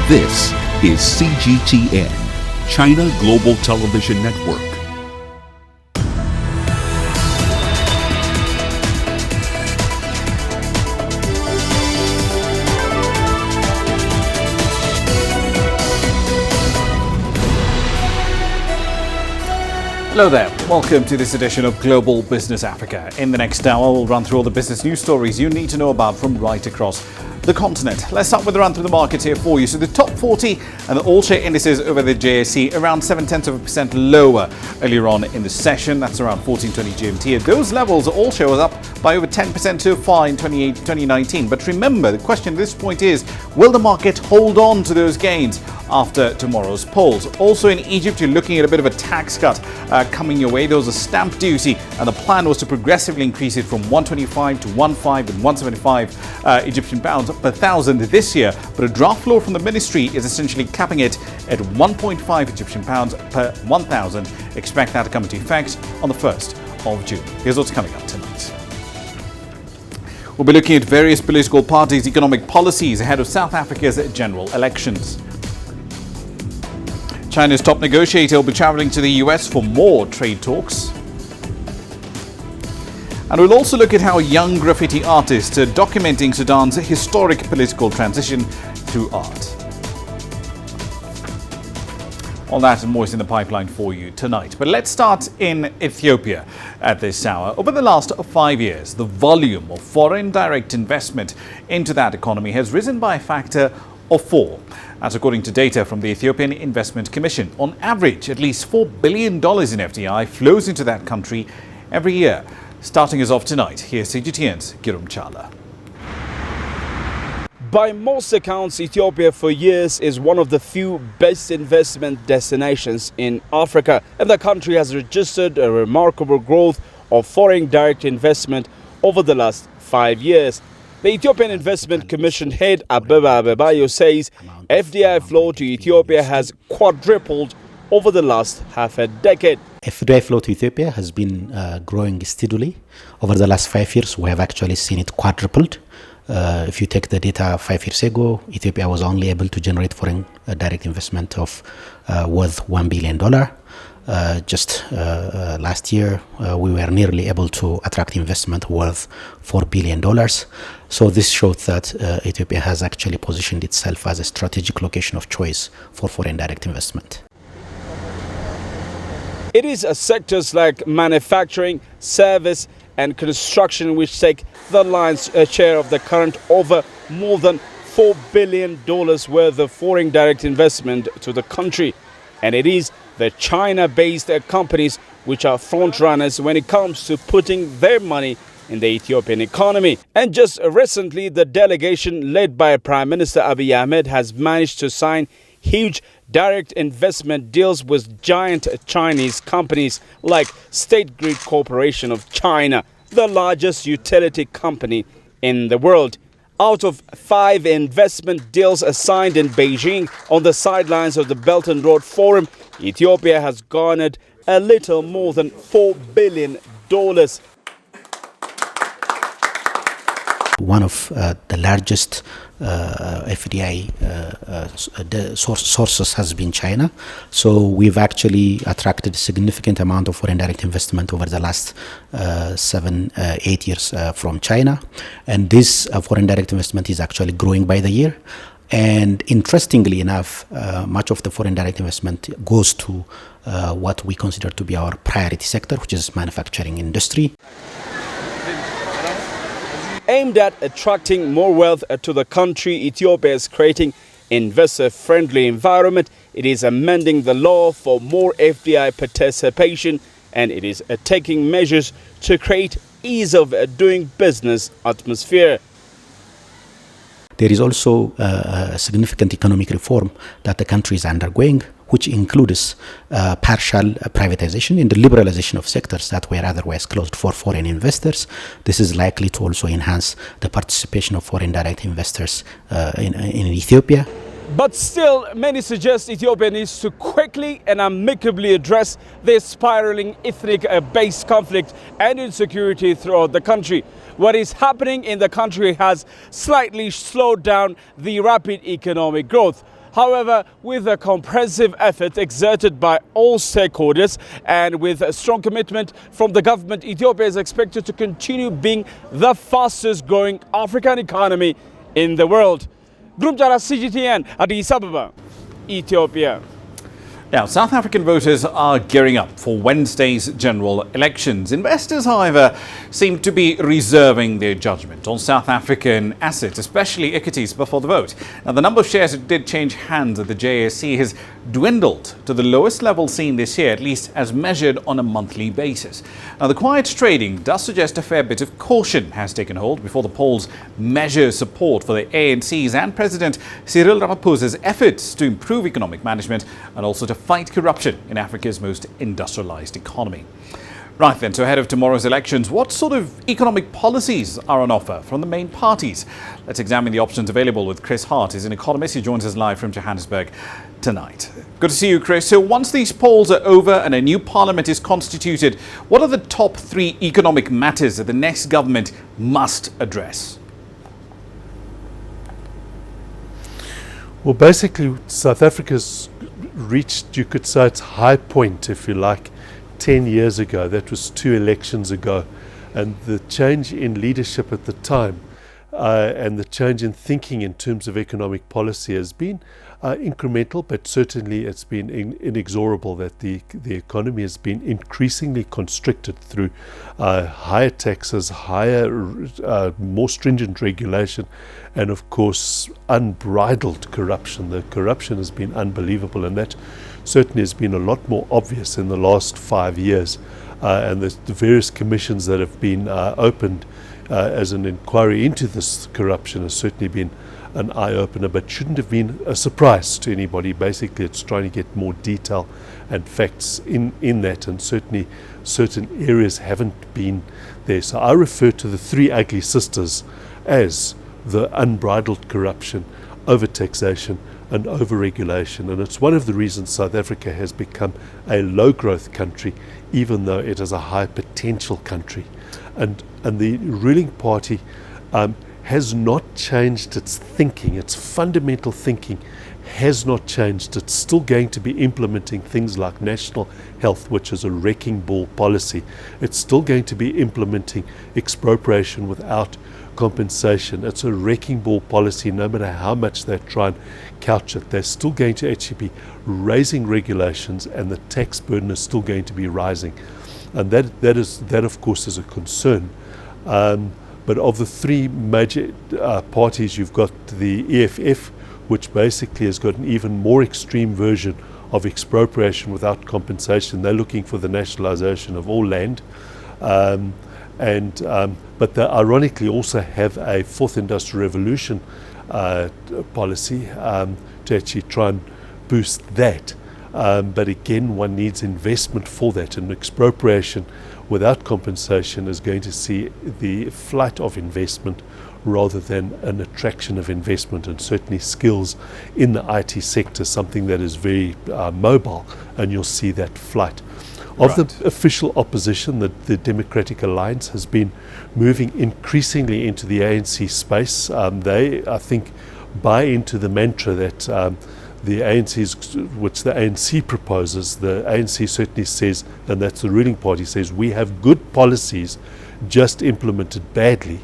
This is CGTN, China Global Television Network. Hello there, welcome to this edition of Global Business Africa. In the next hour, we'll run through all the business news stories you need to know about from right across the continent. Let's start with a run through the markets here for you. So the top 40 and the all-share indices over the JSE around 0.7% lower earlier on in the session. That's around 1420 GMT. At those levels, all share was up by over 10% so far in 2019. But remember, the question at this point is, will the market hold on to those gains after tomorrow's polls? Also in Egypt, you're looking at a bit of a tax cut coming your way. There was a stamp duty and the plan was to progressively increase it from 125 to 15 and 175 Egyptian pounds per thousand this year. But a draft floor from the ministry is essentially capping it at 1.5 Egyptian pounds per 1,000. Expect that to come into effect on the 1st of June. Here's what's coming up tonight. We'll be looking at various political parties' economic policies ahead of South Africa's general elections. China's top negotiator will be travelling to the US for more trade talks. And we'll also look at how young graffiti artists are documenting Sudan's historic political transition through art. All that and more is in the pipeline for you tonight. But let's start in Ethiopia at this hour. Over the last 5 years, the volume of foreign direct investment into that economy has risen by a factor of 4. That's according to data from the Ethiopian Investment Commission. On average, at least $4 billion in FDI flows into that country every year. Starting us off tonight, here's CGTN's Girum Chala. By most accounts, Ethiopia for years is one of the few best investment destinations in Africa, and the country has registered a remarkable growth of foreign direct investment over the last 5 years. The Ethiopian Investment Commission head Abeba Abebayo says FDI flow to Ethiopia has quadrupled over the last half a decade. FDI flow to Ethiopia has been growing steadily. Over the last 5 years, we have actually seen it quadrupled. If you take the data 5 years ago, Ethiopia was only able to generate foreign direct investment of worth $1 billion. Just last year, we were nearly able to attract investment worth $4 billion. So this shows that Ethiopia has actually positioned itself as a strategic location of choice for foreign direct investment. It is sectors like manufacturing, service and construction which take the lion's share of the current over more than $4 billion worth of foreign direct investment to the country. And it is the China-based companies which are front runners when it comes to putting their money in the Ethiopian economy. And just recently, the delegation led by Prime Minister Abiy Ahmed has managed to sign huge direct investment deals with giant Chinese companies like State Grid Corporation of China, the largest utility company in the world. Out of 5 investment deals signed in Beijing on the sidelines of the Belt and Road Forum, Ethiopia has garnered a little more than $4 billion. One of the largest FDI sources has been China. So we've actually attracted a significant amount of foreign direct investment over the last 7-8 years from China. And this foreign direct investment is actually growing by the year. And interestingly enough, much of the foreign direct investment goes to what we consider to be our priority sector, which is manufacturing industry. Aimed at attracting more wealth to the country, Ethiopia is creating investor-friendly environment. It is amending the law for more FDI participation, and it is taking measures to create ease of doing business atmosphere. There is also a significant economic reform that the country is undergoing, which includes partial privatization and the liberalization of sectors that were otherwise closed for foreign investors. This is likely to also enhance the participation of foreign direct investors in Ethiopia. But still, many suggest Ethiopia needs to quickly and amicably address the spiraling ethnic-based conflict and insecurity throughout the country. What is happening in the country has slightly slowed down the rapid economic growth. However, with a comprehensive effort exerted by all stakeholders and with a strong commitment from the government, Ethiopia is expected to continue being the fastest growing African economy in the world. Group Jara CGTN, Addis Ababa, Ethiopia. Now, South African voters are gearing up for Wednesday's general elections. Investors, however, seem to be reserving their judgment on South African assets, especially equities, before the vote. Now, the number of shares that did change hands at the JSE has dwindled to the lowest level seen this year, at least as measured on a monthly basis. Now, the quiet trading does suggest a fair bit of caution has taken hold before the polls measure support for the ANC's and President Cyril Ramaphosa's efforts to improve economic management and also to fight corruption in Africa's most industrialized economy. Right then, so ahead of tomorrow's elections, what sort of economic policies are on offer from the main parties? Let's examine the options available with Chris Hart. He's an economist. He joins us live from Johannesburg tonight. Good to see you, Chris. So once these polls are over and a new parliament is constituted, what are the top 3 economic matters that the next government must address? Well, basically, South Africa's reached, you could say, its high point, if you like, 10 years ago. That was 2 elections ago. And the change in leadership at the time and the change in thinking in terms of economic policy has been incremental, but certainly it's been inexorable that the economy has been increasingly constricted through higher taxes, higher, more stringent regulation, and of course unbridled corruption. The corruption has been unbelievable, and that certainly has been a lot more obvious in the last 5 years. And the various commissions that have been opened as an inquiry into this corruption has certainly been an eye-opener, but shouldn't have been a surprise to anybody. Basically, it's trying to get more detail and facts in that, and certainly certain areas haven't been there. So I refer to the 3 ugly sisters as the unbridled corruption, over-taxation and over-regulation. And it's one of the reasons South Africa has become a low-growth country, even though it is a high-potential country. And the ruling party has not changed its thinking. Its fundamental thinking has not changed. It's still going to be implementing things like national health, which is a wrecking ball policy. It's still going to be implementing expropriation without compensation. It's a wrecking ball policy, no matter how much they try and couch it. They're still going to actually be raising regulations, and the tax burden is still going to be rising. And that of course is a concern. But of the 3 major parties, you've got the EFF, which basically has got an even more extreme version of expropriation without compensation. They're looking for the nationalization of all land. But they ironically also have a 4th industrial revolution policy to actually try and boost that. But again, one needs investment for that, and expropriation without compensation is going to see the flight of investment rather than an attraction of investment, and certainly skills in the IT sector, something that is very mobile, and you'll see that flight. Of the official opposition, the Democratic Alliance has been moving increasingly into the ANC space. They, I think, buy into the mantra that the ANC's, which the ANC proposes, the ANC certainly says, and that's the ruling party says, we have good policies just implemented badly.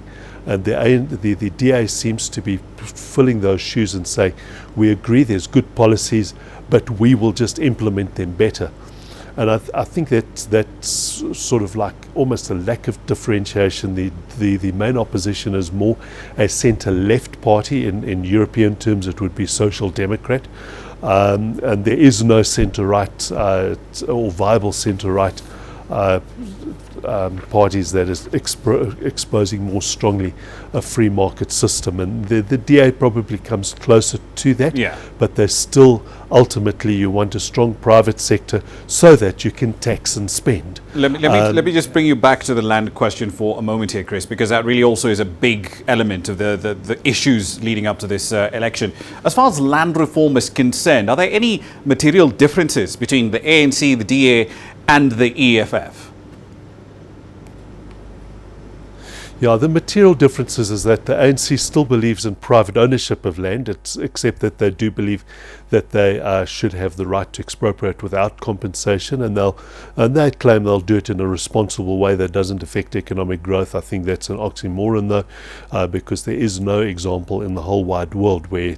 And the DA seems to be filling those shoes and saying, we agree there's good policies, but we will just implement them better. And I think that's sort of like almost a lack of differentiation. The main opposition is more a centre-left party. In European terms, it would be Social Democrat. And there is no centre-right or viable centre-right parties that is exposing more strongly a free market system, and the DA probably comes closer to that. Yeah. But there's still ultimately you want a strong private sector so that you can tax and spend. Let me just bring you back to the land question for a moment here, Chris, because that really also is a big element of the issues leading up to this election. As far as land reform is concerned, are there any material differences between the ANC, the DA, and the EFF? Yeah, the material differences is that the ANC still believes in private ownership of land, except that they do believe that they should have the right to expropriate without compensation, and they claim they'll do it in a responsible way that doesn't affect economic growth. I think that's an oxymoron, though, because there is no example in the whole wide world where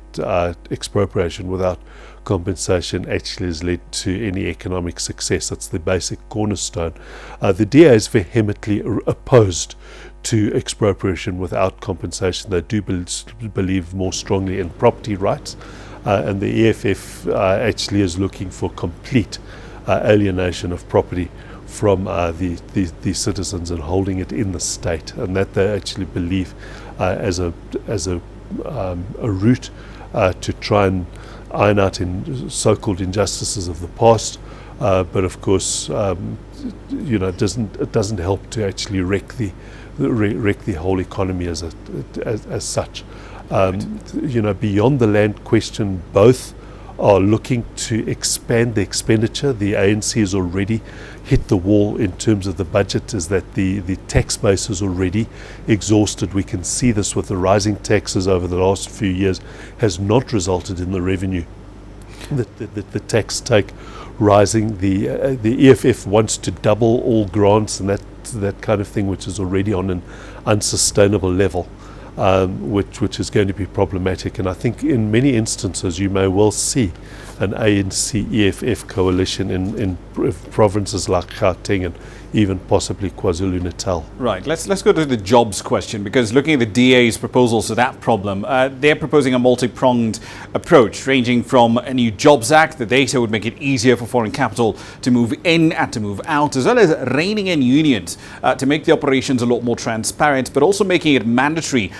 expropriation without compensation actually has led to any economic success. That's the basic cornerstone. The DA is vehemently opposed to expropriation without compensation. They do believe more strongly in property rights, and the EFF actually is looking for complete alienation of property from the citizens and holding it in the state, and that they actually believe as a route to try and iron out in so-called injustices of the past, but of course, it doesn't help to actually wreck the whole economy as such. Beyond the land question, both are looking to expand the expenditure. The ANC has already hit the wall in terms of the budget, is that the tax base is already exhausted. We can see this with the rising taxes over the last few years has not resulted in the revenue. The tax take rising. The EFF wants to double all grants and that kind of thing, which is already on an unsustainable level. Which is going to be problematic, and I think in many instances you may well see an ANC-EFF coalition in provinces like Gauteng and even possibly KwaZulu-Natal. Right, let's go to the jobs question, because looking at the DA's proposals to that problem, they're proposing a multi-pronged approach ranging from a new Jobs Act that they say would make it easier for foreign capital to move in and to move out, as well as reining in unions to make the operations a lot more transparent, but also making it mandatory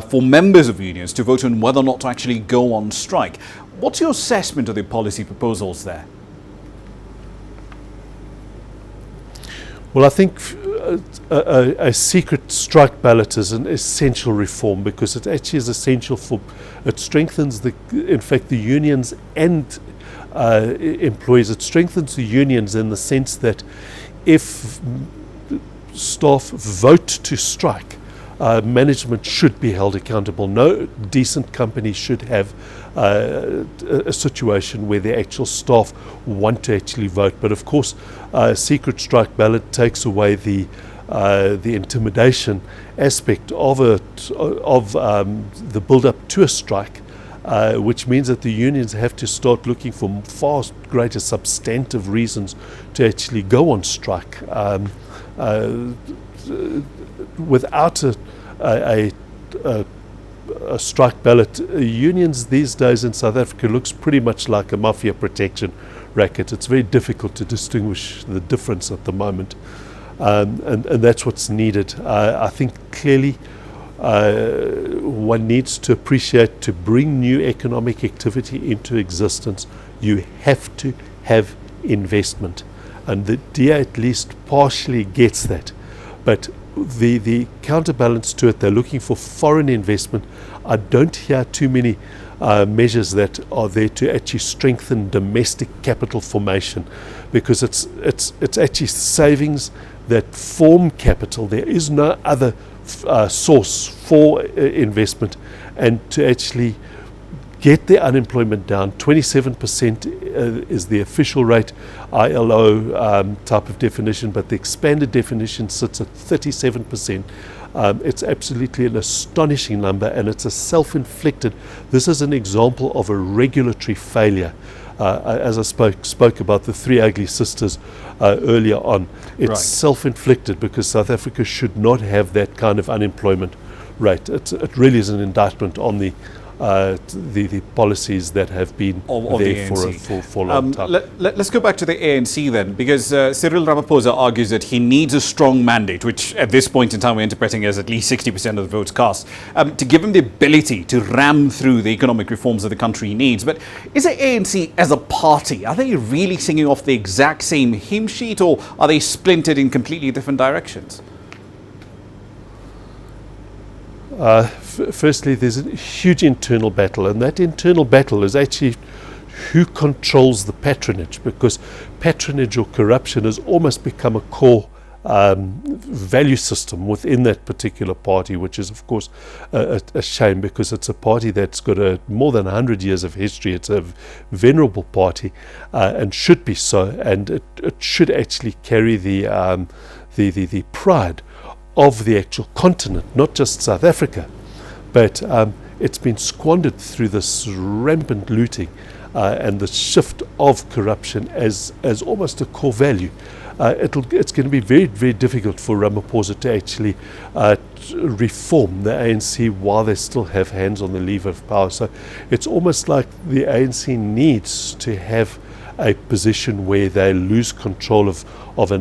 for members of unions to vote on whether or not to actually go on strike. What's your assessment of the policy proposals there? Well, I think a secret strike ballot is an essential reform, because it actually is essential it strengthens the unions and employees. It strengthens the unions in the sense that if staff vote to strike, management should be held accountable. No decent company should have a situation where the actual staff want to actually vote. But of course, a secret strike ballot takes away the intimidation aspect of the build-up to a strike, which means that the unions have to start looking for far greater substantive reasons to actually go on strike. Without a strike ballot, unions these days in South Africa looks pretty much like a mafia protection racket. It's very difficult to distinguish the difference at the moment, and that's what's needed. I think clearly one needs to appreciate, to bring new economic activity into existence, you have to have investment, and the DA at least partially gets that. But the counterbalance to it, they're looking for foreign investment. I don't hear too many measures that are there to actually strengthen domestic capital formation, because it's actually savings that form capital. There is no other source for investment, and to actually get the unemployment down. 27% is the official rate, ILO type of definition, but the expanded definition sits at 37%. It's absolutely an astonishing number, and it's a self-inflicted. This is an example of a regulatory failure. As I spoke about the three ugly sisters earlier on, it's right. Self-inflicted, because South Africa should not have that kind of unemployment rate. It really is an indictment on the policies that have been there for a long time. Let's go back to the ANC then, because Cyril Ramaphosa argues that he needs a strong mandate, which at this point in time we're interpreting as at least 60% of the votes cast, to give him the ability to ram through the economic reforms that the country needs. But is the ANC as a party, are they really singing off the exact same hymn sheet, or are they splintered in completely different directions? Firstly, there's a huge internal battle, and that internal battle is actually who controls the patronage, because patronage or corruption has almost become a core value system within that particular party, which is of course a shame, because it's a party that's got more than 100 years of history. It's a venerable party, and should be so, and it should actually carry the pride of the actual continent, not just South Africa, but it's been squandered through this rampant looting and the shift of corruption as almost a core value. It's going to be very, very difficult for Ramaphosa to actually reform the ANC while they still have hands on the lever of power. So it's almost like the ANC needs to have a position where they lose control of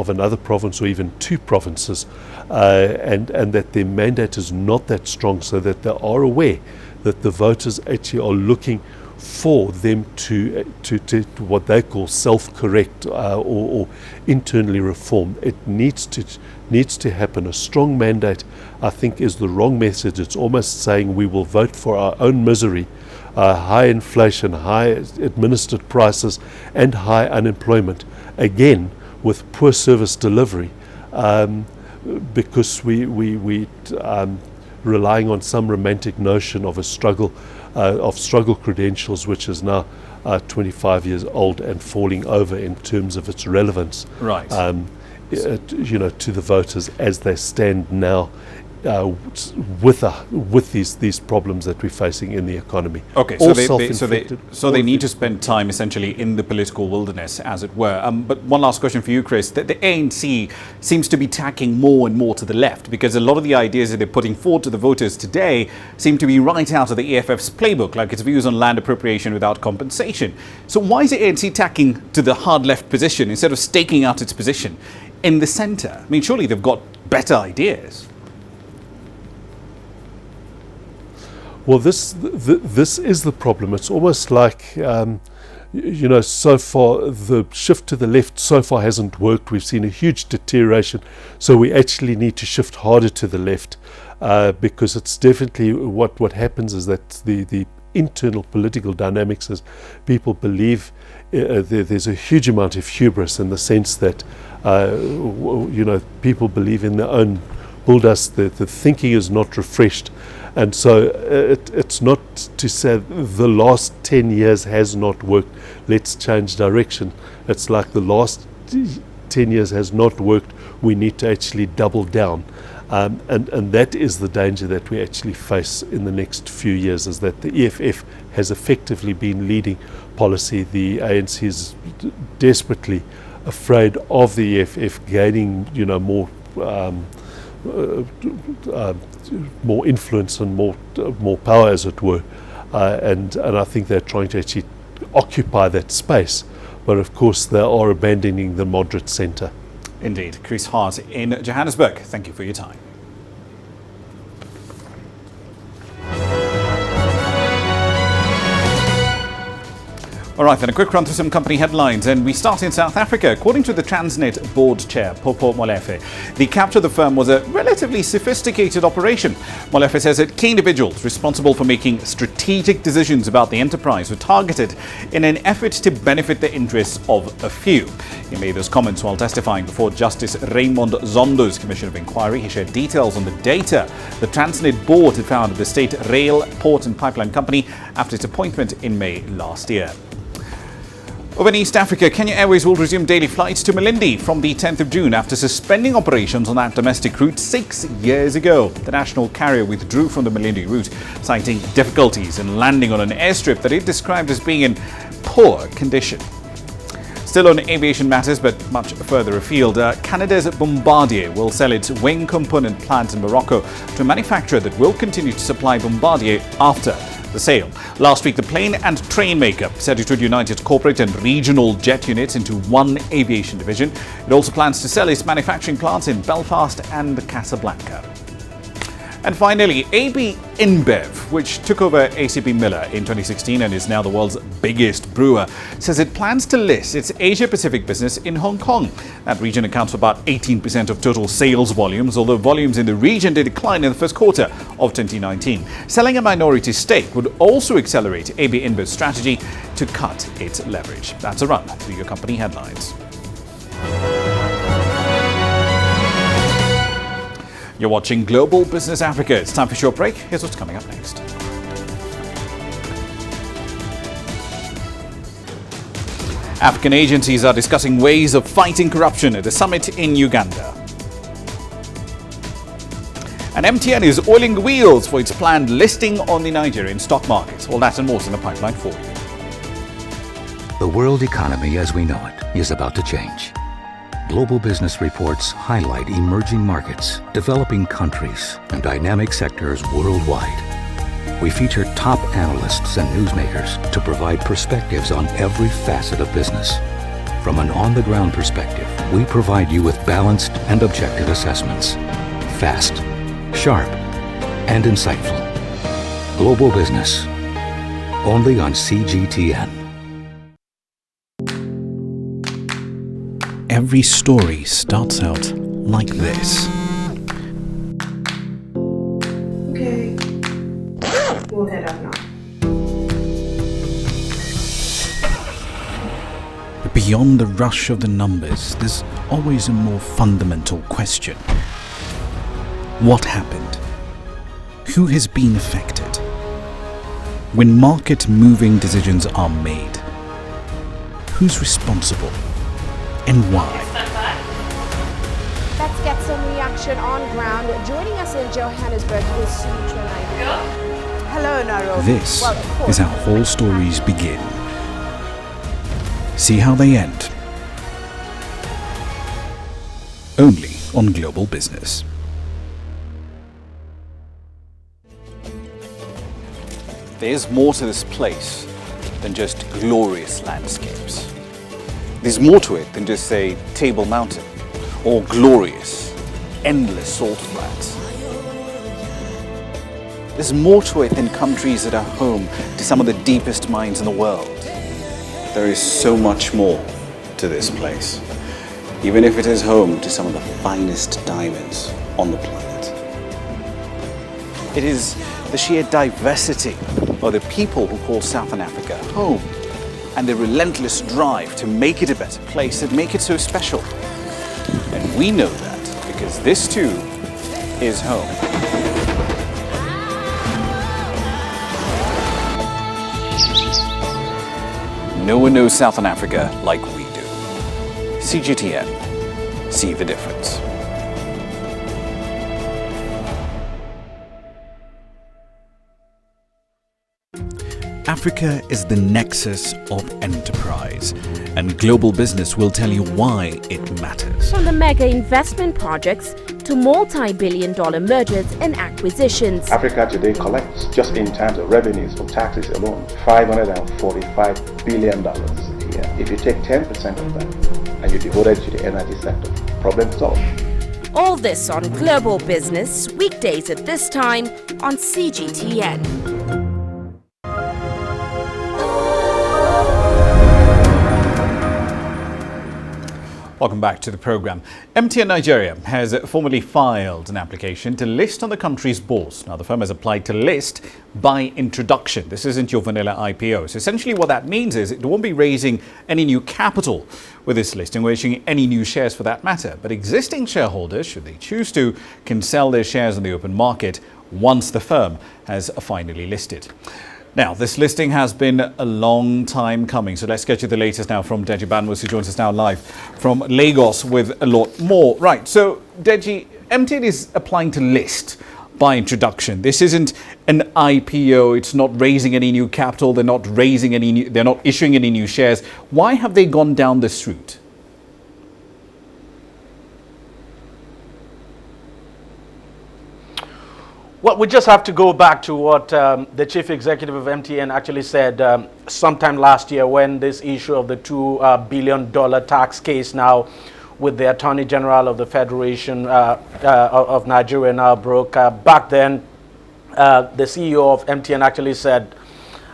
another province, or even two provinces, and that their mandate is not that strong, so that they are aware that the voters actually are looking for them to what they call self-correct or internally reform. It needs to happen. A strong mandate, I think, is the wrong message. It's almost saying we will vote for our own misery, high inflation, high administered prices, and high unemployment, again with poor service delivery, because we relying on some romantic notion of a struggle credentials, which is now 25 years old and falling over in terms of its relevance, right? To the voters as they stand now, with these problems that we're facing in the economy. Okay, so they need to spend time essentially in the political wilderness, as it were. But one last question for you, Chris. The ANC seems to be tacking more and more to the left, because a lot of the ideas that they're putting forward to the voters today seem to be right out of the EFF's playbook, like its views on land appropriation without compensation. So why is the ANC tacking to the hard left position instead of staking out its position in the centre? I mean, surely they've got better ideas. Well, this is the problem. It's almost like, so far the shift to the left so far hasn't worked. We've seen a huge deterioration, so we actually need to shift harder to the left, because it's definitely what happens is that the internal political dynamics is people believe there's a huge amount of hubris, in the sense that people believe in their own bulldust. The thinking is not refreshed. And so it's not to say the last 10 years has not worked, let's change direction. It's like the last 10 years has not worked, we need to actually double down. And that is the danger that we actually face in the next few years, is that the EFF has effectively been leading policy. The ANC is desperately afraid of the EFF gaining, more influence and more power, as it were, and I think they're trying to actually occupy that space, but of course they are abandoning the moderate centre. Indeed. Chris Hart in Johannesburg, thank you for your time. All right, then a quick run through some company headlines, and we start in South Africa. According to the Transnet board chair, Popo Molefe, the capture of the firm was a relatively sophisticated operation. Molefe says that key individuals responsible for making strategic decisions about the enterprise were targeted in an effort to benefit the interests of a few. He made those comments while testifying before Justice Raymond Zondo's Commission of Inquiry. He shared details on the data the Transnet board had found at the State Rail, Port and Pipeline Company after its appointment in May last year. Over in East Africa, Kenya Airways will resume daily flights to Malindi from the 10th of June after suspending operations on that domestic route 6 years ago. The national carrier withdrew from the Malindi route, citing difficulties in landing on an airstrip that it described as being in poor condition. Still on aviation matters, but much further afield, Canada's Bombardier will sell its wing component plant in Morocco to a manufacturer that will continue to supply Bombardier after the sale. Last week, the plane and train maker said it would unite its corporate and regional jet units into one aviation division. It also plans to sell its manufacturing plants in Belfast and Casablanca. And finally, AB InBev, which took over ACP Miller in 2016 and is now the world's biggest brewer, says it plans to list its Asia-Pacific business in Hong Kong. That region accounts for about 18% of total sales volumes, although volumes in the region did decline in the first quarter of 2019. Selling a minority stake would also accelerate AB InBev's strategy to cut its leverage. That's a run through your company headlines. You're watching Global Business Africa. It's time for a short break. Here's what's coming up next. African agencies are discussing ways of fighting corruption at the summit in Uganda. And MTN is oiling the wheels for its planned listing on the Nigerian stock market. All that and more is in the pipeline for you. The world economy as we know it is about to change. Global business reports highlight emerging markets, developing countries, and dynamic sectors worldwide. We feature top analysts and newsmakers to provide perspectives on every facet of business. From an on-the-ground perspective, we provide you with balanced and objective assessments. Fast, sharp, and insightful. Global Business. Only on CGTN. Every story starts out like this. Okay. We'll head up now. But beyond the rush of the numbers, there's always a more fundamental question. What happened? Who has been affected? When market-moving decisions are made, who's responsible and why? Let's get some reaction on ground. Joining us in Johannesburg is Sutra. Hello, Nairobi. This is how all stories begin. See how they end. Only on Global Business. There's more to this place than just glorious landscapes. There's more to it than just, say, Table Mountain or glorious, endless salt flats. There's more to it than countries that are home to some of the deepest mines in the world. There is so much more to this place, even if it is home to some of the finest diamonds on the planet. It is the sheer diversity of the people who call Southern Africa home and the relentless drive to make it a better place that make it so special. And we know that because this too is home. No one knows Southern Africa like we do. CGTN. See the difference. Africa is the nexus of enterprise, and Global Business will tell you why it matters. From the mega investment projects to multi-billion-dollar mergers and acquisitions. Africa today collects, just in terms of revenues from taxes alone, $545 billion a year. If you take 10% of that and you devote it to the energy sector, problem solved. All this on Global Business, weekdays at this time on CGTN. Welcome back to the program. MTN Nigeria has formally filed an application to list on the country's bourse. Now, the firm has applied to list by introduction. This isn't your vanilla IPO. So essentially what that means is it won't be raising any new capital with this listing or issuing any new shares for that matter. But existing shareholders, should they choose to, can sell their shares on the open market once the firm has finally listed. Now, this listing has been a long time coming, so let's get you the latest now from Deji Banmus, who joins us now live from Lagos with a lot more. Right, so Deji, MTN is applying to list by introduction. This isn't an IPO, it's not raising any new capital, they're not issuing any new shares. Why have they gone down this route? Well, we just have to go back to what the chief executive of MTN actually said sometime last year when this issue of the $2 billion tax case now with the Attorney General of the Federation of Nigeria now broke. Back then, the CEO of MTN actually said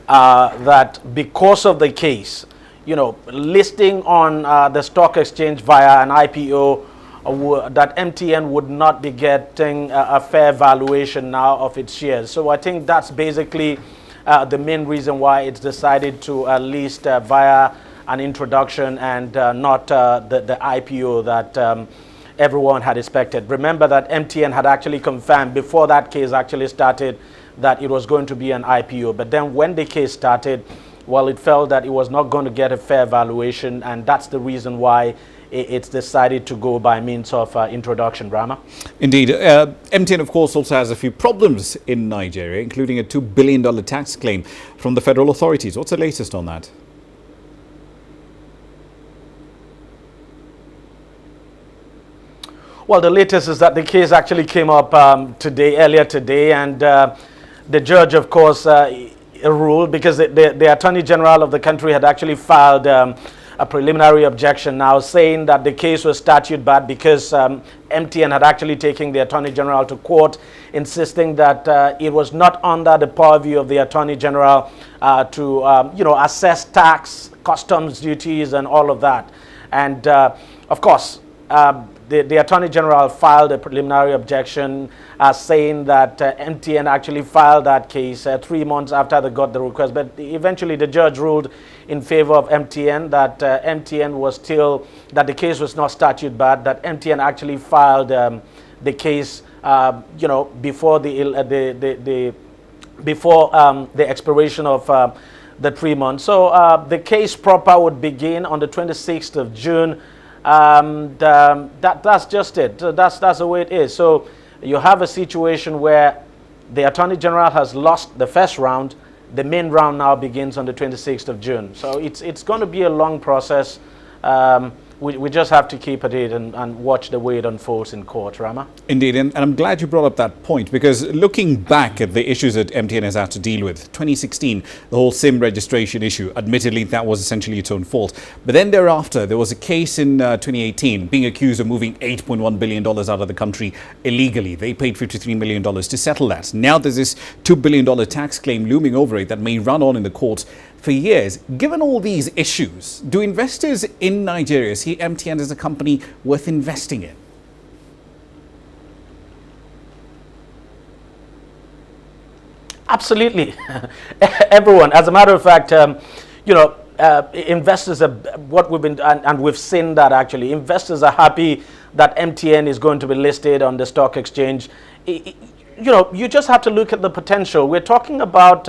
that because of the case, you know, listing on the stock exchange via an IPO, that MTN would not be getting a fair valuation now of its shares. So I think that's basically the main reason why it's decided to list via an introduction and not the IPO that everyone had expected. Remember that MTN had actually confirmed before that case actually started that it was going to be an IPO. But then when the case started, well, it felt that it was not going to get a fair valuation, and that's the reason why it's decided to go by means of introduction. Ramah? Indeed. MTN, of course, also has a few problems in Nigeria, including a $2 billion tax claim from the federal authorities. What's the latest on that? Well, the latest is that the case actually came up earlier today, and the judge, of course, ruled because the Attorney General of the country had actually filed a preliminary objection now saying that the case was statute barred because MTN had actually taken the Attorney General to court, insisting that it was not under the purview of the Attorney General to assess tax, customs duties and all of that. And of course, the Attorney General filed a preliminary objection saying that MTN actually filed that case 3 months after they got the request. But eventually the judge ruled in favor of MTN that MTN was still, that the case was not statute barred, that MTN actually filed the case, before the expiration of the 3 months. So the case proper would begin on the 26th of June. That's just it. That's the way it is. So you have a situation where the Attorney General has lost the first round. The main round now begins on the 26th of June. So it's going to be a long process. We just have to keep at it and watch the way it unfolds in court, Ramah. Indeed, and I'm glad you brought up that point, because looking back at the issues that MTN has had to deal with, 2016, the whole SIM registration issue, admittedly that was essentially its own fault. But then thereafter, there was a case in 2018 being accused of moving $8.1 billion out of the country illegally. They paid $53 million to settle that. Now there's this $2 billion tax claim looming over it that may run on in the courts for years. Given all these issues, do investors in Nigeria see MTN as a company worth investing in? Absolutely. Everyone. As a matter of fact, investors are what we've been, and we've seen that actually. Investors are happy that MTN is going to be listed on the stock exchange. You just have to look at the potential. We're talking about,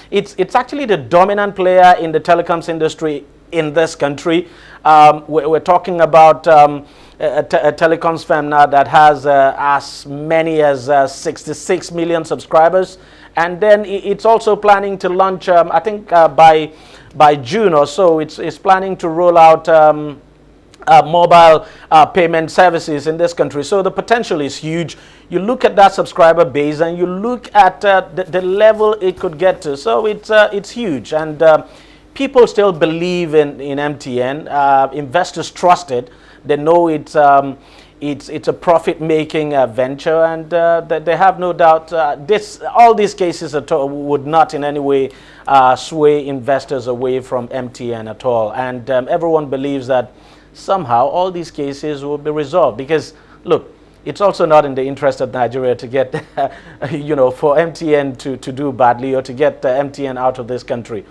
it's actually the dominant player in the telecoms industry in this country. We're talking about a telecoms firm now that has as many as 66 million subscribers. And then it's also planning to launch, I think by June or so, it's planning to roll out mobile payment services in this country. So the potential is huge. You look at that subscriber base and you look at the level it could get to. So it's huge, and people still believe in MTN. Investors trust it. They know it's a profit-making venture, and they have no doubt all these cases would not in any way sway investors away from MTN at all. And everyone believes that somehow all these cases will be resolved, because look, it's also not in the interest of Nigeria to get for MTN to do badly or to get MTN out of this country.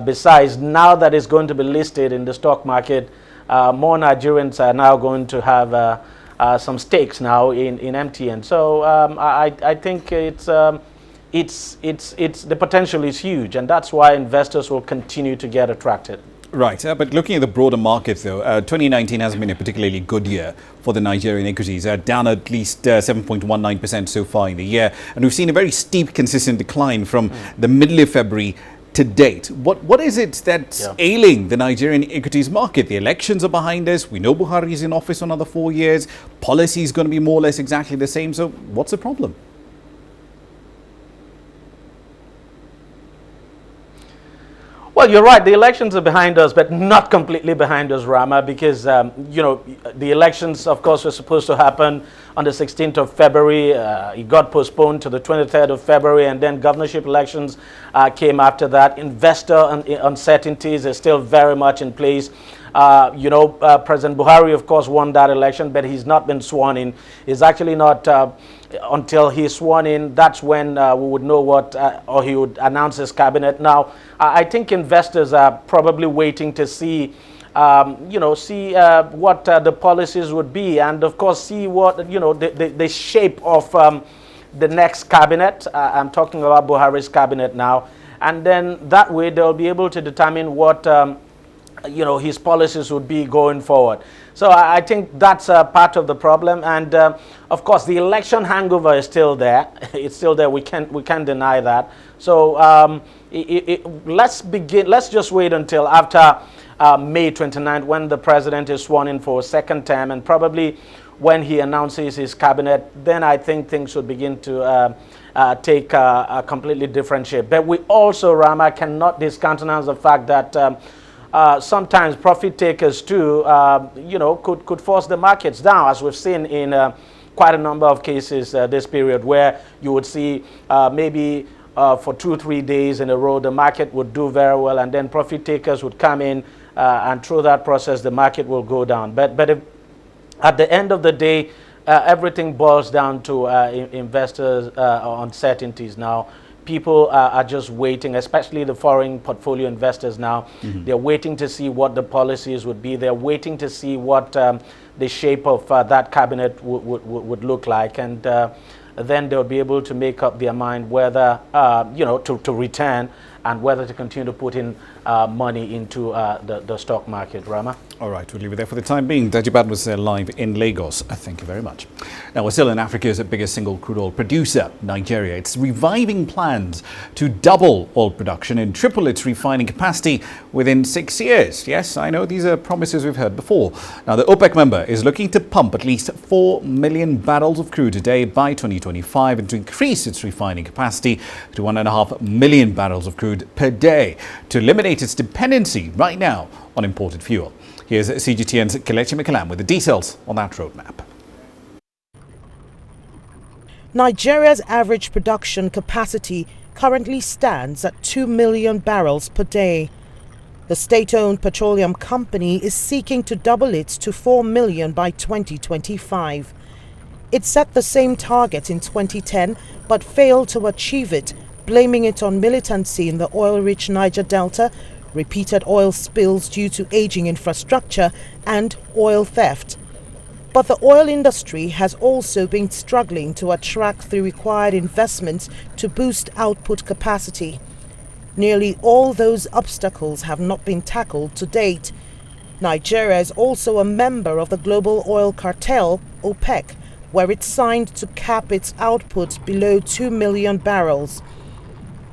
Besides, now that it's going to be listed in the stock market, more Nigerians are now going to have some stakes now in MTN. So I think it's the potential is huge, and that's why investors will continue to get attracted. Right, but looking at the broader market though, 2019 hasn't been a particularly good year for the Nigerian equities, down at least 7.19% so far in the year. And we've seen a very steep, consistent decline from the middle of February to date. What is it that's ailing the Nigerian equities market? The elections are behind us. We know Buhari is in office for another 4 years. Policy is going to be more or less exactly the same. So what's the problem? Well, you're right. The elections are behind us, but not completely behind us, Ramah, because, the elections, of course, were supposed to happen on the 16th of February. It got postponed to the 23rd of February, and then governorship elections came after that. Investor uncertainties are still very much in place. President Buhari, of course, won that election, but he's not been sworn in. He's actually not, until he's sworn in, that's when we would know what, or he would announce his cabinet. Now, I think investors are probably waiting to see see what the policies would be, and of course see what, the shape of the next cabinet. I'm talking about Buhari's cabinet now, and then that way they'll be able to determine what his policies would be going forward. So I think that's part of the problem, and of course the election hangover is still there. It's still there. We can't deny that. So let's just wait until after May 29th, when the president is sworn in for a second term, and probably when he announces his cabinet, then I think things should begin to take a completely different shape. But we also, Ramah, cannot discountenance the fact that sometimes profit takers too, could force the markets down, as we've seen in quite a number of cases this period, where you would see maybe for 2-3 days in a row the market would do very well, and then profit takers would come in, and through that process the market will go down. But if, at the end of the day, everything boils down to investors' uncertainties now. People are just waiting, especially the foreign portfolio investors now. They're waiting to see what the policies would be. They're waiting to see what the shape of that cabinet would look like. And then they'll be able to make up their mind whether, to return and whether to continue to put in money into the stock market. Ramah? All right, we'll leave it there for the time being. Dajibat was live in Lagos. Thank you very much. Now, we're still in Africa's biggest single crude oil producer, Nigeria. It's reviving plans to double oil production and triple its refining capacity within 6 years. Yes, I know these are promises we've heard before. Now, the OPEC member is looking to pump at least 4 million barrels of crude a day by 2025 and to increase its refining capacity to 1.5 million barrels of crude per day to eliminate its dependency right now on imported fuel. Here's CGTN's Kelechi Mikalam with the details on that roadmap. Nigeria's average production capacity currently stands at 2 million barrels per day. The state-owned petroleum company is seeking to double it to 4 million by 2025. It set the same target in 2010 but failed to achieve it, blaming it on militancy in the oil-rich Niger Delta, repeated oil spills due to aging infrastructure, and oil theft. But the oil industry has also been struggling to attract the required investments to boost output capacity. Nearly all those obstacles have not been tackled to date. Nigeria is also a member of the global oil cartel, OPEC, where it signed to cap its output below 2 million barrels.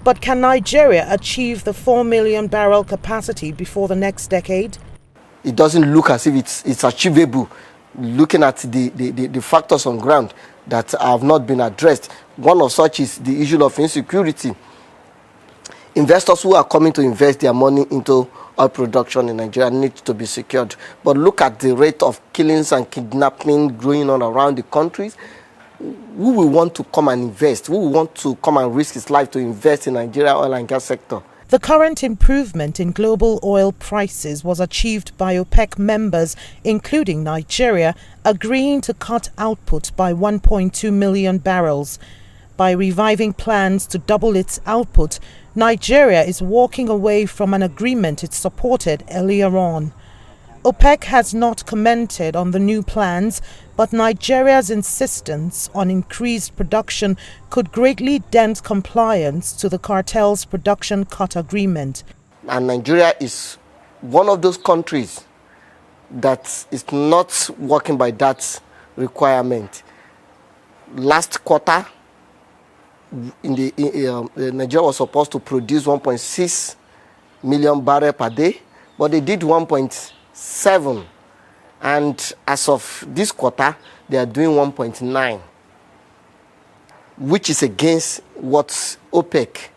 But can Nigeria achieve the 4 million barrel capacity before the next decade? It doesn't look as if it's achievable, looking at the factors on ground that have not been addressed. One of such is the issue of insecurity. Investors who are coming to invest their money into oil production in Nigeria need to be secured. But look at the rate of killings and kidnapping going on around the countries. Who will want to come and invest? Who will want to come and risk his life to invest in Nigeria oil and gas sector? The current improvement in global oil prices was achieved by OPEC members, including Nigeria, agreeing to cut output by 1.2 million barrels. By reviving plans to double its output, Nigeria is walking away from an agreement it supported earlier on. OPEC has not commented on the new plans, but Nigeria's insistence on increased production could greatly dent compliance to the cartel's production cut agreement. And Nigeria is one of those countries that is not working by that requirement. Last quarter, Nigeria was supposed to produce 1.6 million barrels per day, but they did 1.7, and as of this quarter they are doing 1.9, which is against what OPEC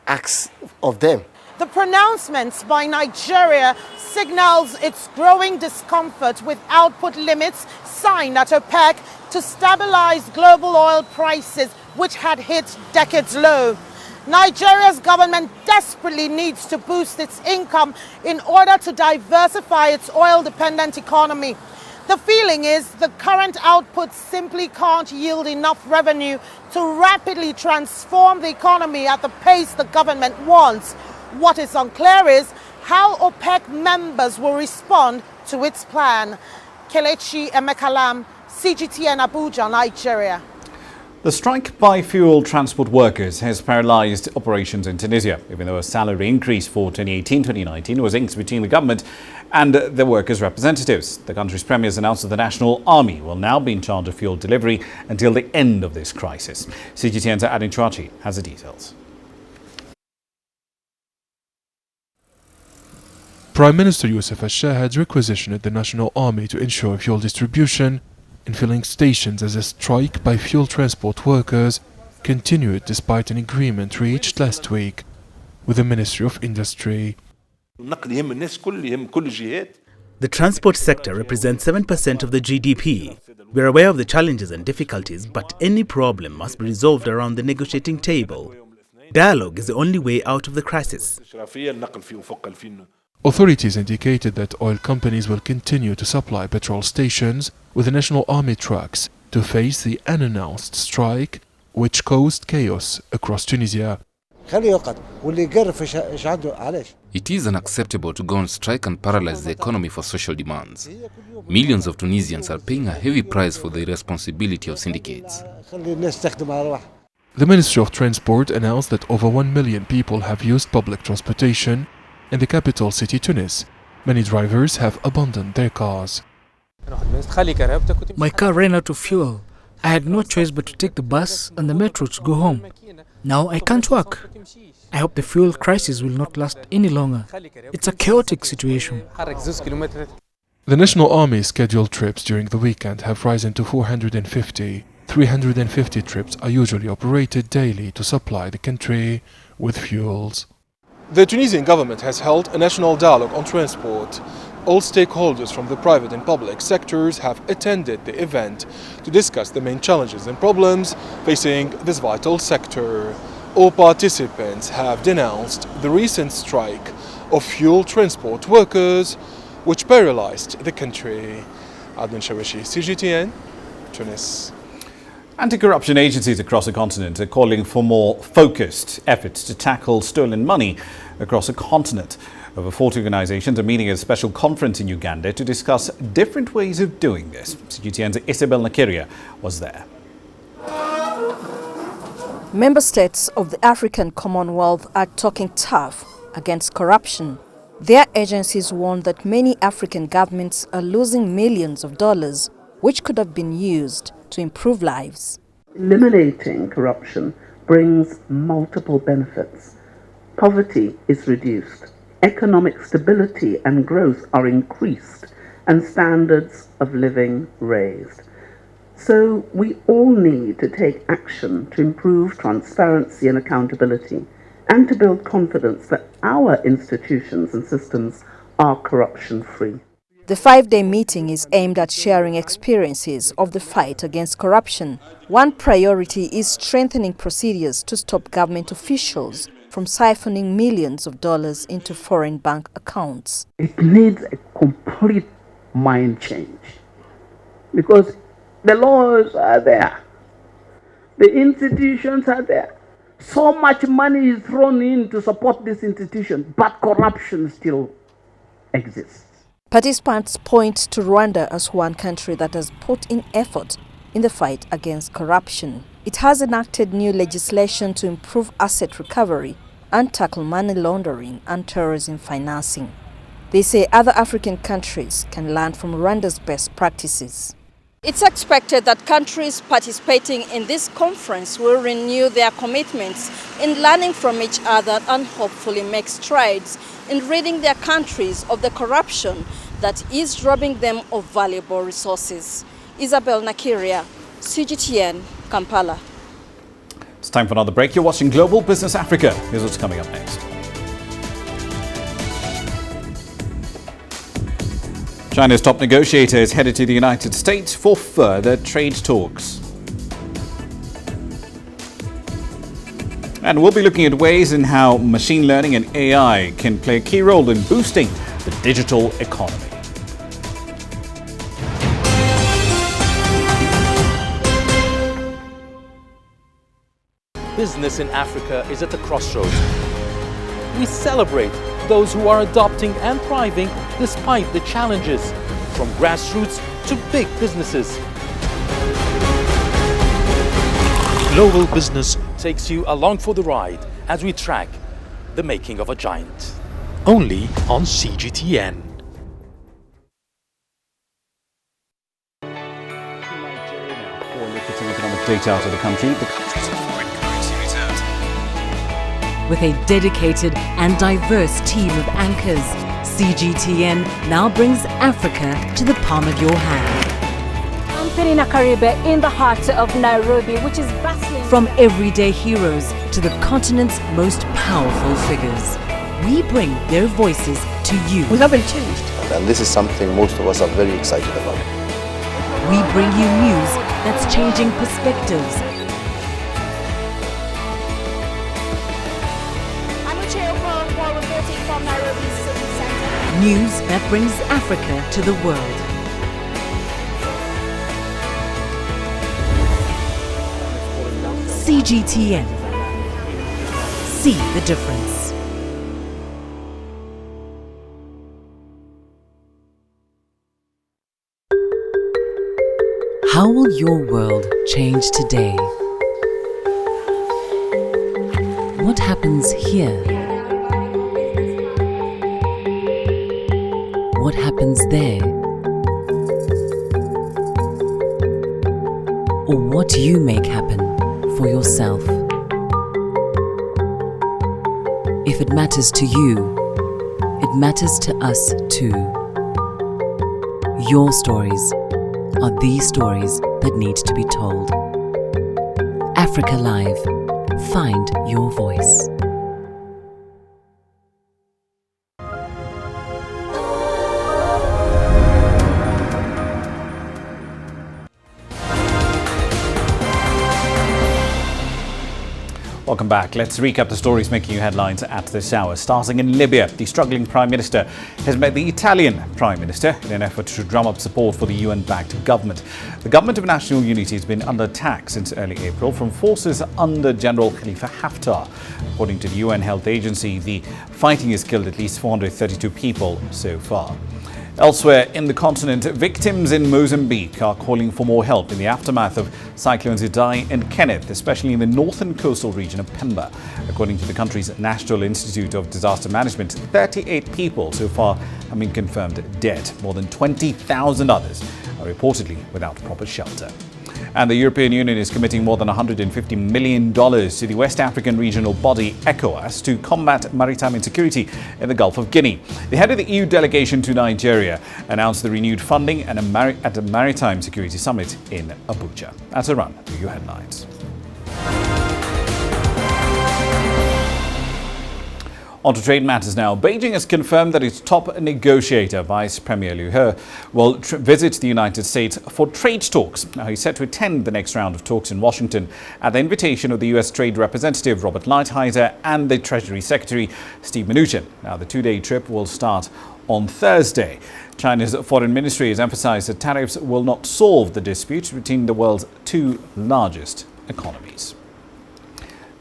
asks of them. The pronouncements by Nigeria signals its growing discomfort with output limits signed at OPEC to stabilize global oil prices, which had hit decades low. Nigeria's government desperately needs to boost its income in order to diversify its oil-dependent economy. The feeling is the current output simply can't yield enough revenue to rapidly transform the economy at the pace the government wants. What is unclear is how OPEC members will respond to its plan. Kelechi Emekalam, CGTN Abuja, Nigeria. The strike by fuel transport workers has paralysed operations in Tunisia, even though a salary increase for 2018-2019 was inked between the government and the workers' representatives. The country's premier has announced that the National Army will now be in charge of fuel delivery until the end of this crisis. CGTN's Adin Chouachi has the details. Prime Minister Youssef al-Shahad requisitioned the National Army to ensure fuel distribution in filling stations as a strike by fuel transport workers continued despite an agreement reached last week with the Ministry of Industry. The transport sector represents 7% of the GDP. We are aware of the challenges and difficulties, but any problem must be resolved around the negotiating table. Dialogue is the only way out of the crisis. Authorities indicated that oil companies will continue to supply petrol stations with the National Army trucks to face the unannounced strike, which caused chaos across Tunisia. It is unacceptable to go on strike and paralyze the economy for social demands. Millions of Tunisians are paying a heavy price for the irresponsibility of syndicates. The Ministry of Transport announced that over 1 million people have used public transportation in the capital city Tunis. Many drivers have abandoned their cars. My car ran out of fuel. I had no choice but to take the bus and the metro to go home. Now I can't work. I hope the fuel crisis will not last any longer. It's a chaotic situation. The National Army's scheduled trips during the weekend have risen to 450. 350 trips are usually operated daily to supply the country with fuels. The Tunisian government has held a national dialogue on transport. All stakeholders from the private and public sectors have attended the event to discuss the main challenges and problems facing this vital sector. All participants have denounced the recent strike of fuel transport workers, which paralyzed the country. Adnan Shawishi, CGTN, Tunis. Anti-corruption agencies across the continent are calling for more focused efforts to tackle stolen money across the continent. Over 40 organizations are meeting at a special conference in Uganda to discuss different ways of doing this. CGTN's Isabel Nakiria was there. Member states of the African Commonwealth are talking tough against corruption. Their agencies warn that many African governments are losing millions of dollars, which could have been used to improve lives. Eliminating corruption brings multiple benefits. Poverty is reduced, economic stability and growth are increased, and standards of living raised. So we all need to take action to improve transparency and accountability, and to build confidence that our institutions and systems are corruption-free. The 5-day meeting is aimed at sharing experiences of the fight against corruption. One priority is strengthening procedures to stop government officials from siphoning millions of dollars into foreign bank accounts. It needs a complete mind change, because the laws are there, the institutions are there. So much money is thrown in to support this institution, but corruption still exists. Participants point to Rwanda as one country that has put in effort in the fight against corruption. It has enacted new legislation to improve asset recovery and tackle money laundering and terrorism financing. They say other African countries can learn from Rwanda's best practices. It's expected that countries participating in this conference will renew their commitments in learning from each other and hopefully make strides in ridding their countries of the corruption that is robbing them of valuable resources. Isabel Nakiria, CGTN, Kampala. It's time for another break. You're watching Global Business Africa. Here's what's coming up next. China's top negotiator is headed to the United States for further trade talks. And we'll be looking at ways in how machine learning and AI can play a key role in boosting the digital economy. Business in Africa is at the crossroads. We celebrate those who are adopting and thriving despite the challenges, from grassroots to big businesses. Global Business takes you along for the ride as we track the making of a giant. Only on CGTN. Economic data out of the country. The country's foreign currency reserves. With a dedicated and diverse team of anchors, CGTN now brings Africa to the palm of your hand. I'm Penina Karibe in the heart of Nairobi, which is bustling. From everyday heroes to the continent's most powerful figures, we bring their voices to you. We haven't changed. And this is something most of us are very excited about. We bring you news that's changing perspectives. I'm reporting from Nairobi City Center. News that brings Africa to the world. CGTN. See the difference. How will your world change today? What happens here? What happens there? Or what you make happen for yourself? If it matters to you, it matters to us too. Your stories are these stories that need to be told. Africa Live. Find your voice. Welcome back. Let's recap the stories making you headlines at this hour. Starting in Libya, the struggling Prime Minister has met the Italian Prime Minister in an effort to drum up support for the UN-backed government. The government of national unity has been under attack since early April from forces under General Khalifa Haftar. According to the UN Health Agency, the fighting has killed at least 432 people so far. Elsewhere in the continent, victims in Mozambique are calling for more help in the aftermath of cyclones Idai and Kenneth, especially in the northern coastal region of Pemba. According to the country's National Institute of Disaster Management, 38 people so far have been confirmed dead. More than 20,000 others are reportedly without proper shelter. And the European Union is committing more than $150 million to the West African regional body ECOWAS to combat maritime insecurity in the Gulf of Guinea. The head of the EU delegation to Nigeria announced the renewed funding at a maritime security summit in Abuja. That's a run through your headlines. On to trade matters now. Beijing has confirmed that its top negotiator, Vice Premier Liu He, will visit the United States for trade talks. Now, he's set to attend the next round of talks in Washington at the invitation of the U.S. Trade Representative Robert Lighthizer and the Treasury Secretary Steve Mnuchin. Now, the two-day trip will start on Thursday. China's foreign ministry has emphasized that tariffs will not solve the dispute between the world's two largest economies.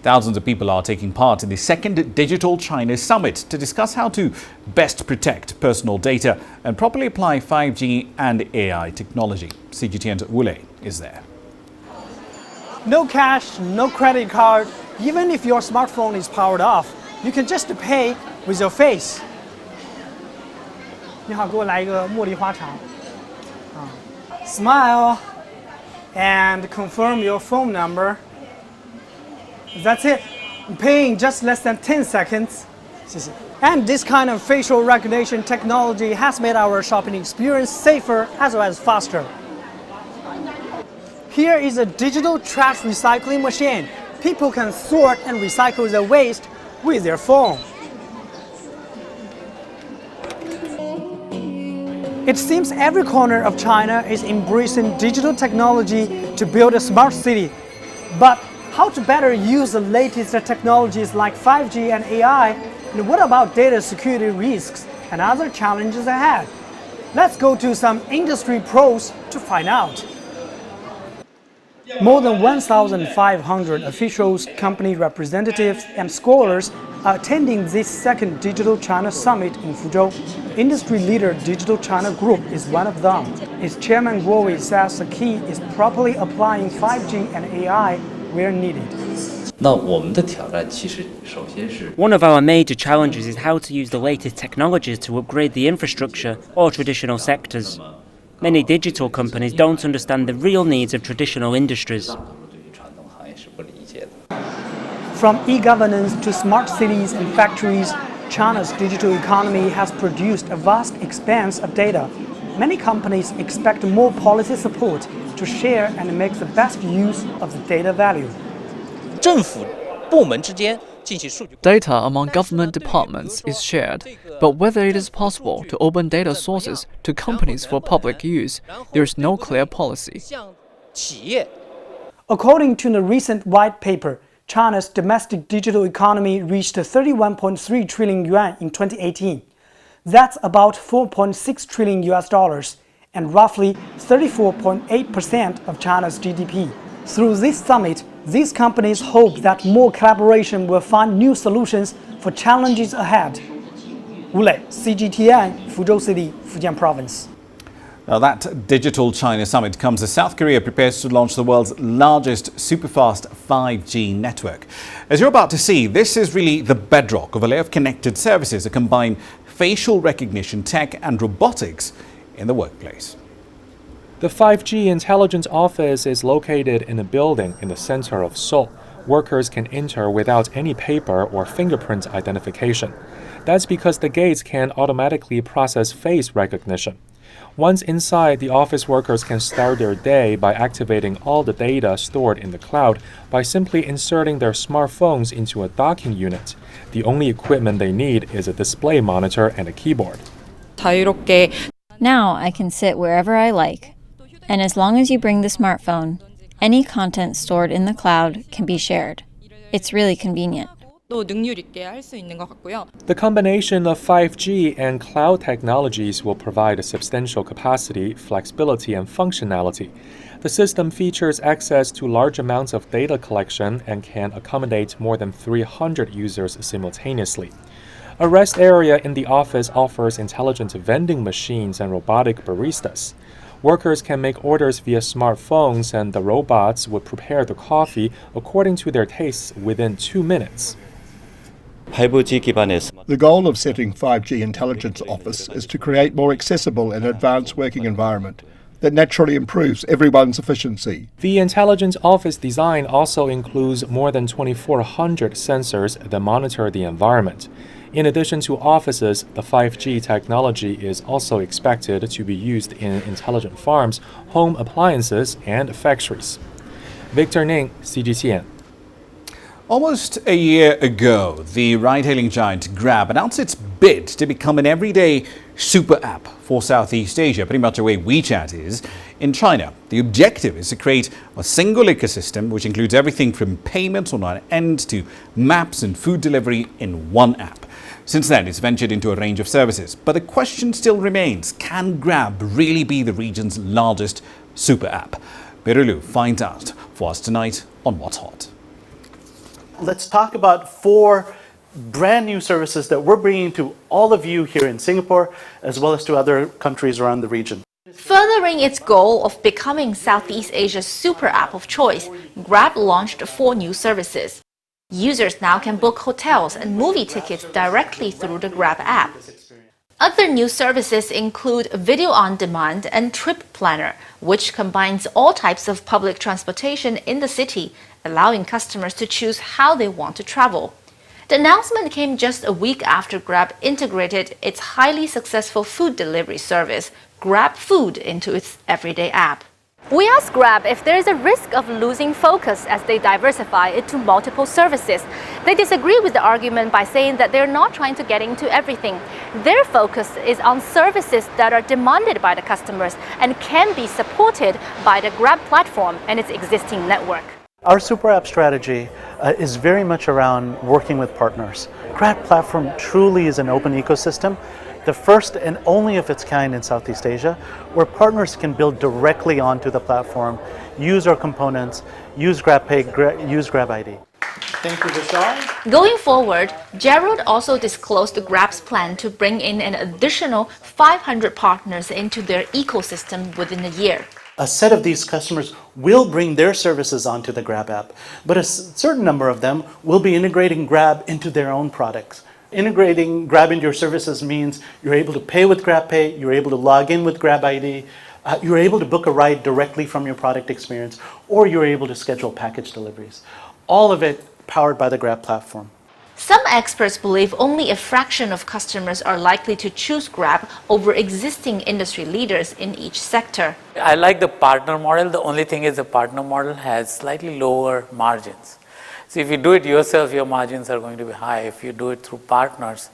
Thousands of people are taking part in the second Digital China Summit to discuss how to best protect personal data and properly apply 5G and AI technology. CGTN's Wule is there. No cash, no credit card. Even if your smartphone is powered off, you can just pay with your face. 你好，给我来一个茉莉花茶。Smile and confirm your phone number. That's it. Paying just less than 10 seconds. And this kind of facial recognition technology has made our shopping experience safer as well as faster. Here is a digital trash recycling machine. People can sort and recycle their waste with their phone. It seems every corner of China is embracing digital technology to build a smart city. But how to better use the latest technologies like 5G and AI, and what about data security risks and other challenges ahead? Let's go to some industry pros to find out. More than 1,500 officials, company representatives, and scholars are attending this second Digital China Summit in Fuzhou. Industry leader Digital China Group is one of them. Its chairman Guowei says the key is properly applying 5G and AI where needed. One of our major challenges is how to use the latest technologies to upgrade the infrastructure or traditional sectors. Many digital companies don't understand the real needs of traditional industries. From e-governance to smart cities and factories, China's digital economy has produced a vast expanse of data. Many companies expect more policy support to share and make the best use of the data value. Data among government departments is shared, but whether it is possible to open data sources to companies for public use, there is no clear policy. According to the recent white paper, China's domestic digital economy reached 31.3 trillion yuan in 2018. That's about $4.6 trillion and roughly 34.8% of China's GDP. Through this summit, these companies hope that more collaboration will find new solutions for challenges ahead. Wu Lei, CGTN, Fuzhou City, Fujian Province. Now, that Digital China Summit comes as South Korea prepares to launch the world's largest superfast 5G network. As you're about to see, this is really the bedrock of a layer of connected services that combine facial recognition tech and robotics in the workplace. The 5G Intelligence Office is located in a building in the center of Seoul. Workers can enter without any paper or fingerprint identification. That's because the gates can automatically process face recognition. Once inside, the office workers can start their day by activating all the data stored in the cloud by simply inserting their smartphones into a docking unit. The only equipment they need is a display monitor and a keyboard. Now I can sit wherever I like. And as long as you bring the smartphone, any content stored in the cloud can be shared. It's really convenient. The combination of 5G and cloud technologies will provide a substantial capacity, flexibility, and functionality. The system features access to large amounts of data collection and can accommodate more than 300 users simultaneously. A rest area in the office offers intelligent vending machines and robotic baristas. Workers can make orders via smartphones, and the robots would prepare the coffee according to their tastes within 2 minutes. The goal of setting 5G Intelligence Office is to create more accessible and advanced working environment that naturally improves everyone's efficiency. The Intelligence Office design also includes more than 2,400 sensors that monitor the environment. In addition to offices, the 5G technology is also expected to be used in intelligent farms, home appliances, and factories. Victor Ning, CGTN. Almost a year ago, the ride-hailing giant Grab announced its bid to become an everyday super app for Southeast Asia, pretty much the way WeChat is in China. The objective is to create a single ecosystem which includes everything from payments on one end to maps and food delivery in one app. Since then, it's ventured into a range of services. But the question still remains, can Grab really be the region's largest super app? Birulu finds out for us tonight on What's Hot. Let's talk about 4 brand new services that we're bringing to all of you here in Singapore, as well as to other countries around the region. Furthering its goal of becoming Southeast Asia's super app of choice, Grab launched 4 new services. Users now can book hotels and movie tickets directly through the Grab app. Other new services include Video on Demand and Trip Planner, which combines all types of public transportation in the city, allowing customers to choose how they want to travel. The announcement came just a week after Grab integrated its highly successful food delivery service, Grab Food, into its everyday app. We asked Grab if there is a risk of losing focus as they diversify into multiple services. They disagree with the argument by saying that they're not trying to get into everything. Their focus is on services that are demanded by the customers and can be supported by the Grab platform and its existing network. Our super app strategy is very much around working with partners. Grab platform truly is an open ecosystem, the first and only of its kind in Southeast Asia, where partners can build directly onto the platform, use our components, use GrabPay, use GrabID. Thank you, Vishal. Going forward, Gerald also disclosed Grab's plan to bring in an additional 500 partners into their ecosystem within a year. A set of these customers will bring their services onto the Grab app, but a certain number of them will be integrating Grab into their own products. Integrating Grab into your services means you're able to pay with GrabPay, you're able to log in with GrabID, you're able to book a ride directly from your product experience, or you're able to schedule package deliveries. All of it powered by the Grab platform. Some experts believe only a fraction of customers are likely to choose Grab over existing industry leaders in each sector. I like the partner model. The only thing is the partner model has slightly lower margins. So if you do it yourself, your margins are going to be high. If you do it through partners,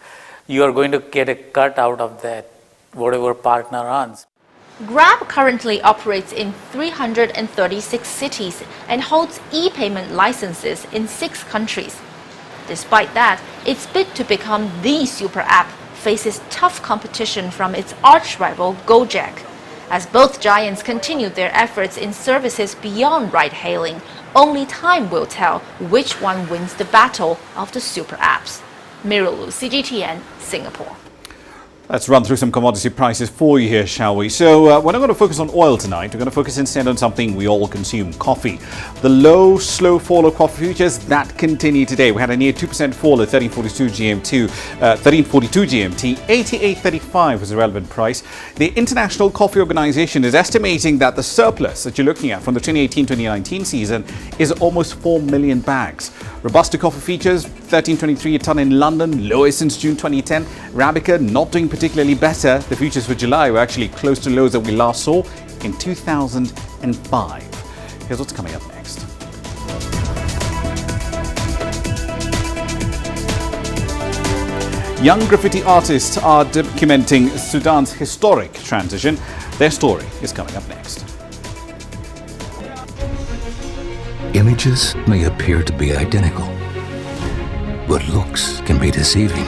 you are going to get a cut out of that, whatever partner earns. Grab currently operates in 336 cities and holds e-payment licenses in 6 countries. Despite that, its bid to become the super app faces tough competition from its arch-rival Gojek. As both giants continue their efforts in services beyond ride-hailing, only time will tell which one wins the battle of the super apps. Mirulu, CGTN, Singapore. Let's run through some commodity prices for you here, shall we? So we're not going to focus on oil tonight. We're going to focus instead on something we all consume, coffee. The low, slow fall of coffee futures, that continued today. We had a near 2% fall at 1342 GMT. 88.35 was the relevant price. The International Coffee Organization is estimating that the surplus that you're looking at from the 2018-2019 season is almost 4 million bags. Robusta coffee futures, 13.23 a ton in London, lowest since June 2010. Arabica not doing particularly better. The futures for July were actually close to lows that we last saw in 2005. Here's what's coming up next. Young graffiti artists are documenting Sudan's historic transition. Their story is coming up next. Images may appear to be identical, but looks can be deceiving.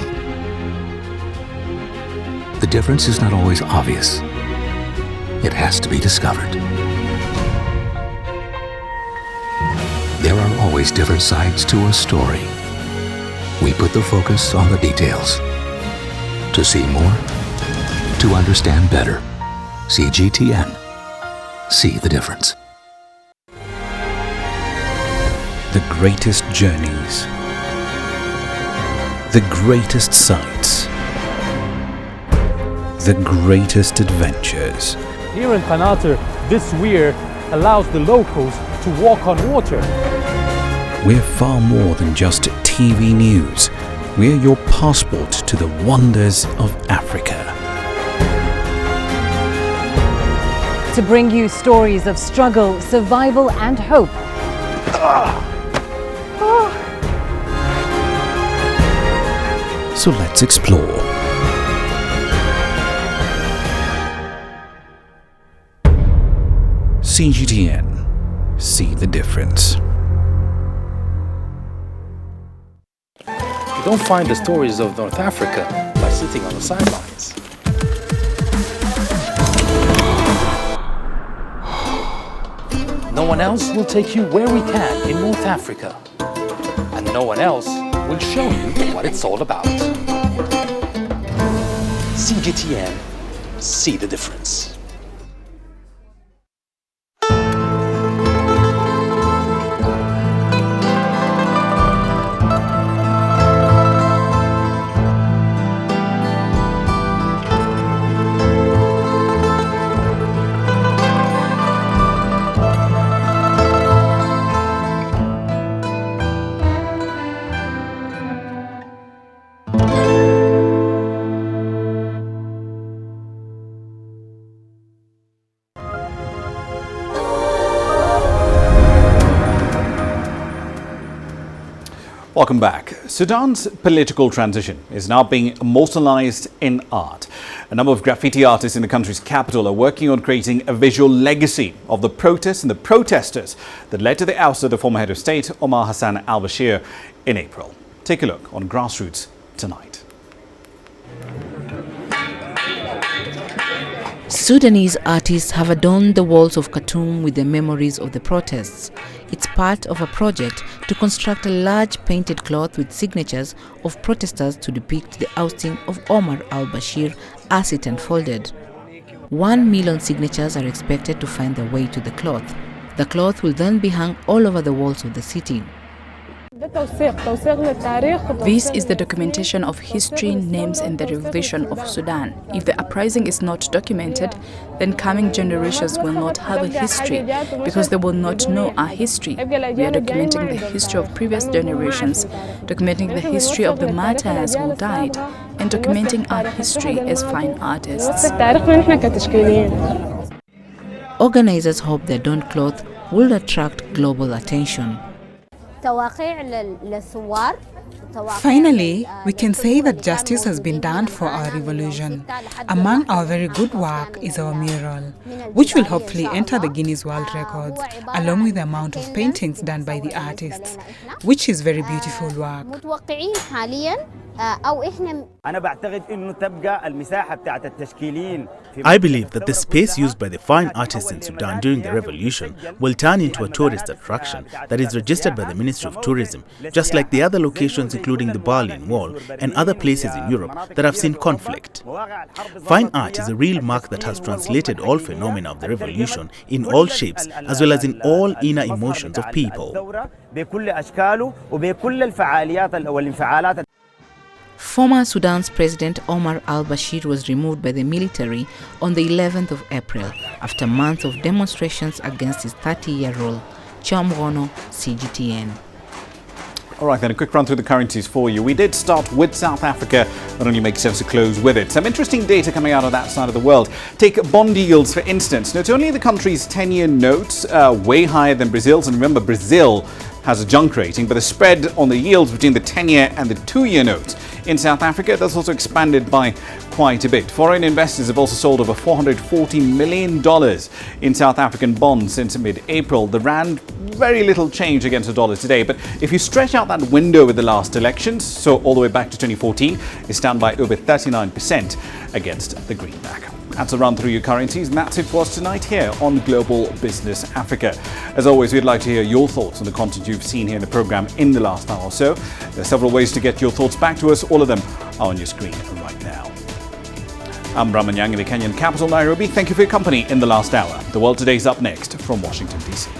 The difference is not always obvious. It has to be discovered. There are always different sides to a story. We put the focus on the details. To see more, to understand better. CGTN. See the difference. The greatest journeys, the greatest sights, the greatest adventures. Here in Qanater, this weir allows the locals to walk on water. We're far more than just TV news. We're your passport to the wonders of Africa. To bring you stories of struggle, survival and hope. So let's explore. CGTN. See the difference. You don't find the stories of North Africa by sitting on the sidelines. No one else will take you where we can in North Africa. And no one else will show you what it's all about. CGTN, see the difference. Welcome back. Sudan's political transition is now being immortalized in art. A number of graffiti artists in the country's capital are working on creating a visual legacy of the protests and the protesters that led to the ousting of the former head of state, Omar Hassan al-Bashir, in April. Take a look on Grassroots tonight. Sudanese artists have adorned the walls of Khartoum with the memories of the protests. It's part of a project to construct a large painted cloth with signatures of protesters to depict the ousting of Omar al-Bashir as it unfolded. 1 million signatures are expected to find their way to the cloth. The cloth will then be hung all over the walls of the city. This is the documentation of history, names and the revolution of Sudan. If the uprising is not documented, then coming generations will not have a history because they will not know our history. We are documenting the history of previous generations, documenting the history of the martyrs who died, and documenting our history as fine artists. Organizers hope their adorned cloth will attract global attention. Finally, we can say that justice has been done for our revolution. Among our very good work is our mural, which will hopefully enter the Guinness World Records, along with the amount of paintings done by the artists, which is very beautiful work. I believe that the space used by the fine artists in Sudan during the revolution will turn into a tourist attraction that is registered by the Ministry of Tourism, just like the other locations including the Berlin Wall and other places in Europe that have seen conflict. Fine art is a real mark that has translated all phenomena of the revolution in all shapes as well as in all inner emotions of people. Former Sudan's President Omar al-Bashir was removed by the military on the 11th of April after months of demonstrations against his 30-year rule. Chamrono, CGTN. All right, then a quick run through the currencies for you. We did start with South Africa, but only makes sense to close with it. Some interesting data coming out of that side of the world. Take bond yields, for instance. Not only are the country's 10-year notes way higher than Brazil's, and remember, Brazil has a junk rating, but the spread on the yields between the 10-year and the 2-year notes in South Africa, that's also expanded by quite a bit. Foreign investors have also sold over $440 million in South African bonds since mid-April. The rand, very little change against the dollar today, but if you stretch out that window with the last elections, so all the way back to 2014, it's down by over 39% against the greenback. That's a run through your currencies, and that's it for us tonight here on Global Business Africa. As always, we'd like to hear your thoughts on the content you've seen here in the program in the last hour or so. There are several ways to get your thoughts back to us. All of them are on your screen right now. I'm Ramah Nyang in the Kenyan capital, Nairobi. Thank you for your company in the last hour. The World Today is up next from Washington, D.C.